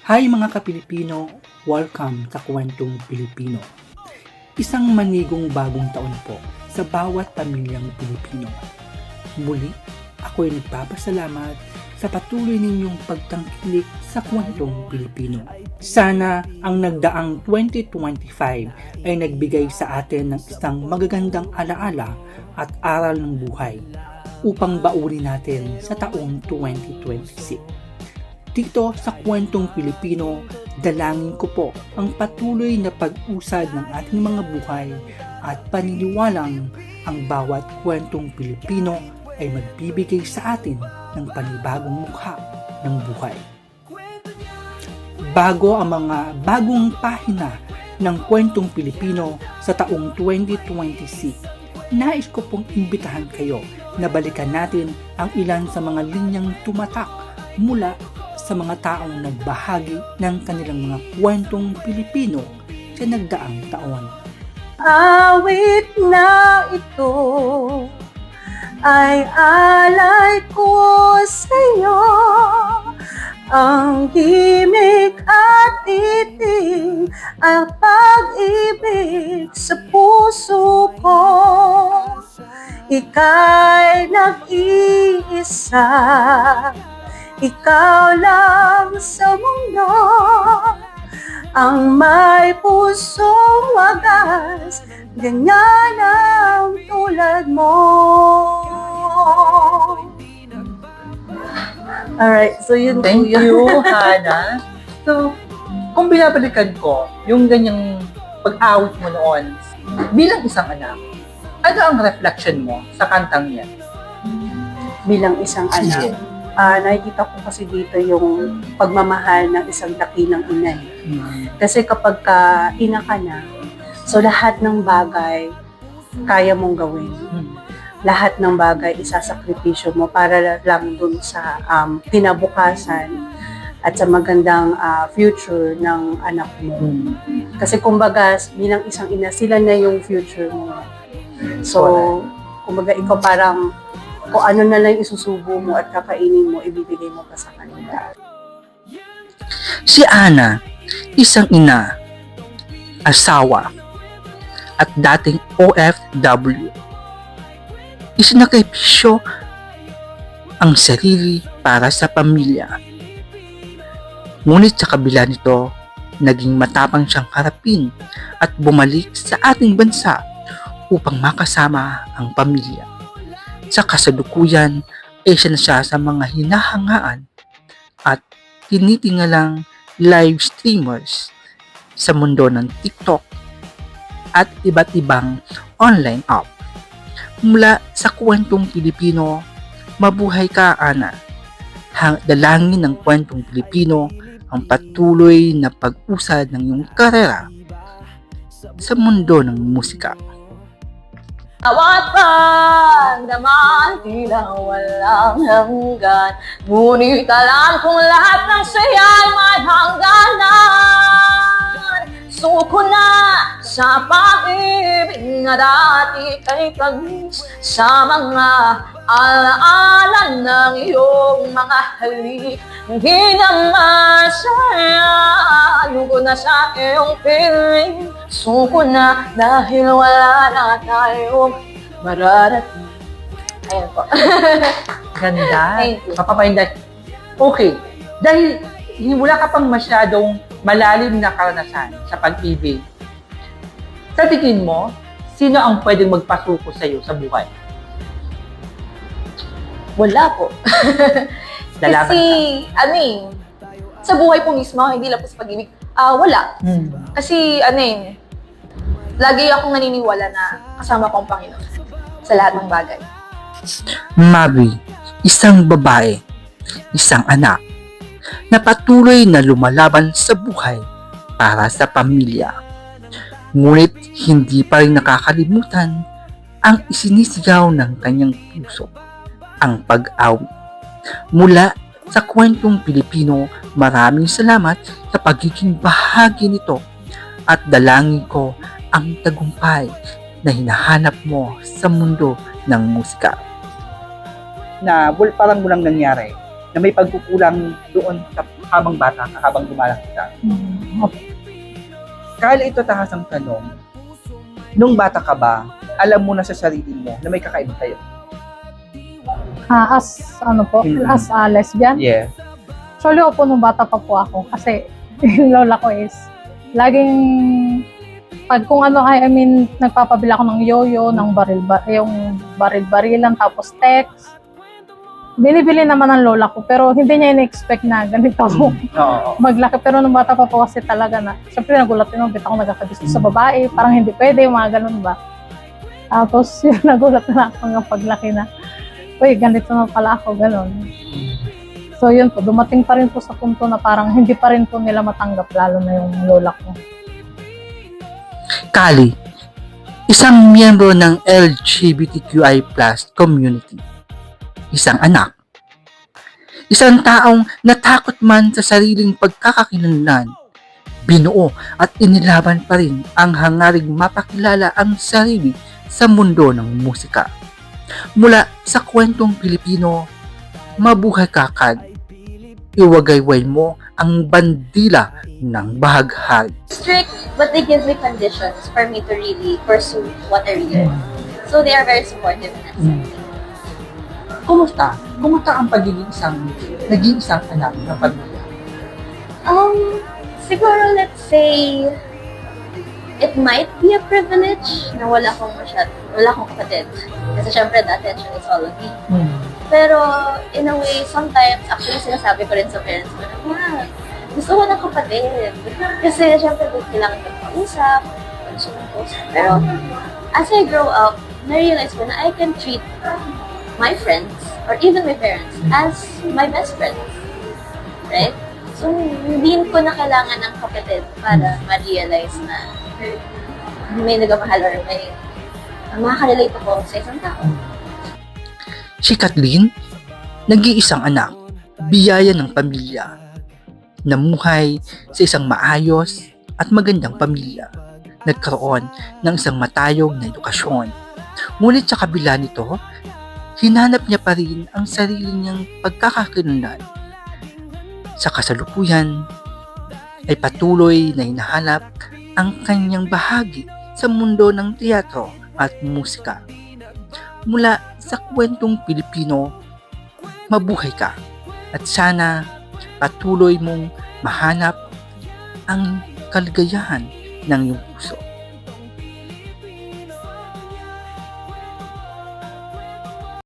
Hi mga ka-Pilipino! Welcome sa Kwentong Pilipino. Isang manigong bagong taon po sa bawat pamilyang Pilipino. Muli, ako'y nagpapasalamat sa patuloy ninyong pagtangkilik sa Kwentong Pilipino. Sana ang nagdaang 2025 ay nagbigay sa atin ng isang magagandang alaala at aral ng buhay upang bauri natin sa taong 2026. Dito sa Kwentong Pilipino, dalangin ko po ang patuloy na pag-usad ng ating mga buhay at paniniwalang ang bawat kwentong Pilipino ay magbibigay sa atin ng panibagong mukha ng buhay. Bago ang mga bagong pahina ng Kwentong Pilipino sa taong 2026, nais ko pong imbitahan kayo na balikan natin ang ilan sa mga linyang tumatak mula sa mga taong nagbahagi ng kanilang mga kwentong Pilipino sa nagdaang taon. Awit na ito ay alay ko sa iyo, ang himig at titig, ang pag-ibig sa puso ko. Ika'y nag-iisa, ikaw lang sa mundo, ang may pusong wagas, ganyan ang tulad mo. Alright, so yun. Thank you, Hana. So, kung binabalikan ko yung ganyang pag-awit mo noon, bilang isang anak, ano ang reflection mo sa kantang yan? Bilang isang anak, nakikita ko kasi dito yung pagmamahal ng isang dakilang ina. Kasi kapag ina ka na, so lahat ng bagay kaya mong gawin. Lahat ng bagay isasakripisyo mo para lang dun sa kinabukasan at sa magandang future ng anak mo. Kasi kumbaga, bilang isang ina, sila na yung future mo. So, kumbaga ikaw parang kung ano na lang isusubo mo at kakainin mo, ibibigay mo pa sa kanila. Si Ana, isang ina, asawa, at dating OFW. Isinakripisyo ang sarili para sa pamilya. Ngunit sa kabila nito, naging matapang siyang harapin at bumalik sa ating bansa upang makasama ang pamilya. Sa kasalukuyan, isa na siya sa mga hinahangaan at tinitingalang live streamers sa mundo ng TikTok at iba't ibang online app. Mula sa Kwentong Pilipino, mabuhay ka, Ana. Dalangin ng Kwentong Pilipino ang patuloy na pag-usad ng iyong karera sa mundo ng musika. Bawat pagdaman, tila walang hanggan. Ngunit alam kong lahat ng saya'y may hangganan. Suko na sa pag-ibig na dati kay tamis, sa mga alaala ng iyong mga halik. Hindi na masaya, lugo na sa iyong piling. Suko na dahil wala na tayong mararating. Ayan po. Ganda. Thank you. Papapahindan. Okay. Dahil wala ka pang masyadong malalim na karanasan sa pag-ibig, sa tingin mo, sino ang pwedeng magpasuko sa iyo sa buhay? Wala po. Dalaman Kasi, sa buhay po mismo, hindi lang po sa pag-ibig, wala. Kasi, lagi akong naniniwala na kasama ko ang Panginoon sa lahat ng bagay. Mavi, isang babae, isang anak, na patuloy na lumalaban sa buhay para sa pamilya. Ngunit hindi pa rin nakakalimutan ang isinisigaw ng kanyang puso, ang pag-awit. Mula sa Kwentong Pilipino, maraming salamat sa pagiging bahagi nito at dalangin ko ang tagumpay na hinahanap mo sa mundo ng musika. Na parang walang nangyari, na may pagkukulang doon sa habang bata ka, habang lumalaki ka. Kali ito tahasang tanong, nung bata ka ba, alam mo na sa sarili mo na may kakaiba kayo? As lesbian. Yeah. Actually, opo, nung bata pa po ako. Kasi, yung lola ko is, laging, pag kung ano, nagpapabila ako ng yoyo, ng yung baril-barilan, tapos text. Binibili naman ng lola ko, pero hindi niya in-expect na ganito ako Oo. maglaki. Pero nung bata pa po kasi talaga na, syempre nagulat din ako, bit ako nagkakagusto sa babae, parang hindi pwede, mga ganun ba. Tapos, yun, nagulat na ako ng paglaki na, uy, ganito na pala ako, ganun. So yun po, dumating pa rin po sa punto na parang hindi pa rin po nila matanggap, lalo na yung lola ko. Kali, isang miyembro ng LGBTQI+ community. Isang anak. Isang taong natakot man sa sariling pagkakakilanlan, binuo at inilaban pa rin ang hangaring mapakilala ang sarili sa mundo ng musika. Mula sa kwentong Pilipino, mabuhay kakad, iwagayway mo ang bandila ng bahaghari. Strict, but they give me conditions for me to really pursue what I really want. So they are very supportive in that sense. Kumusta? Kumusta ang naging isang anak ng pamilya? Siguro let's say, it might be a privilege na wala akong kapatid. Kasi syempre, the attention is all on me. Pero, in a way, sometimes, actually, sinasabi ko rin sa parents ko na, gusto ko ng kapatid. Kasi, syempre, kailangan ko mag-usap, gusto ko mag-usap. Pero, as I grow up, na-realize ko na I can treat my friends, or even my parents, as my best friends. Right? So, hindi ko na kailangan ng kapatid para ma-realize na may nagmamahal or may makakarelate ako sa isang tao. Si Kathleen, nag-iisang anak, biyaya ng pamilya, namuhay sa isang maayos at magandang pamilya, nagkaroon ng isang matayog na edukasyon. Ngunit sa kabila nito, hinanap niya pa rin ang sarili niyang pagkakakilanlan. Sa kasalukuyan, ay patuloy na hinahanap ang kanyang bahagi sa mundo ng teatro at musika. Mula sa kwentong Pilipino, mabuhay ka at sana patuloy mong mahanap ang kaligayahan ng iyong puso.